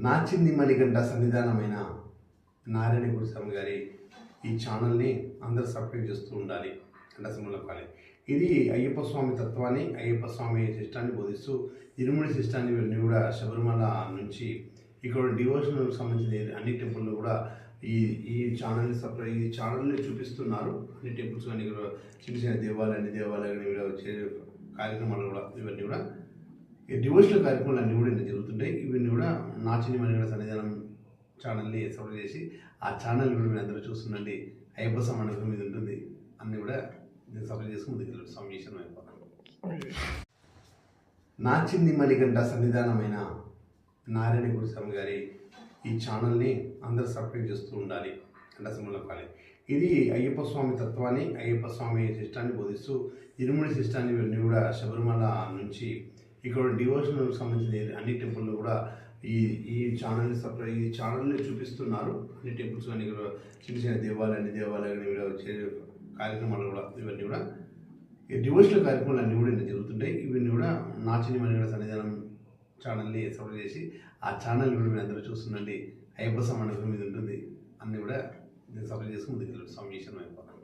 నాచింది మణికంఠ సన్నిధానమైన నారాయణ గురుస్వామి గారి ఈ ఛానల్ని అందరూ సబ్స్క్రైబ్ చేస్తూ ఉండాలి. కంఠసములపాలి. ఇది అయ్యప్ప స్వామి తత్వాన్ని, అయ్యప్ప స్వామి సిస్టాన్ని బోధిస్తూ ఇరుముడి సిస్టాన్ని ఇవన్నీ కూడా శబరిమల నుంచి ఇక్కడ డివోషనల్కి సంబంధించిన అన్ని టెంపుల్లో కూడా ఈ ఛానల్ని చూపిస్తున్నారు. అన్ని టెంపుల్స్ కానీ చిన్న చిన్న దేవాలయాన్ని కూడా వచ్చే కార్యక్రమాలు కూడా ఇవన్నీ కూడా డివోషనల్ కార్యక్రమాలు అన్నీ కూడా జరుగుతుంటాయి. ఇవన్నీ కూడా నాచిని మణికంఠ సన్నిధానం ఛానల్ని సపోర్ట్ చేసి ఆ ఛానల్ కూడా మీరు అందరూ చూస్తుండండి. అయ్యప్ప స్వామి అనుగ్రహం మీద ఉంటుంది. అన్నీ కూడా నేను సపోర్ట్ చేసుకుని ముందుకు సంవేశనం అయిపోతాను. నాచింది మణికంఠ సన్నిధానమైన నారాయణ గురుస్వామి గారి ఈ ఛానల్ని అందరూ సబ్స్క్రైబ్ చేస్తూ ఉండాలి. కంఠసములపాలి. ఇది అయ్యప్ప స్వామి తత్వాన్ని, అయ్యప్ప స్వామి సిస్టాన్ని బోధిస్తూ ఇరుముడి సిస్టాన్ని ఇవన్నీ కూడా శబరిమల నుంచి ఇక్కడ డివోషనల్కి సంబంధించిన అన్ని టెంపుల్లో కూడా ఈ ఛానల్ని చూపిస్తున్నారు. అన్ని టెంపుల్స్ కానీ చిన్న చిన్న దేవాలయాన్ని కూడా వచ్చే కార్యక్రమాలు కూడా ఇవన్నీ కూడా డివోషనల్ కార్యక్రమాలు అన్నీ కూడా జరుగుతుంటాయి. ఇవన్నీ కూడా నాచిని మణికంఠ సన్నిధానం ఛానల్ని సపోర్ట్ చేసి ఆ ఛానల్ కూడా మీరు అందరూ చూస్తుండండి. అయ్యప్ప స్వామి అనుగ్రహం మీద ఉంటుంది. అన్నీ కూడా నేను సపోర్ట్ చేసుకుని ముందుకు సంవేశనం అయిపోతాను.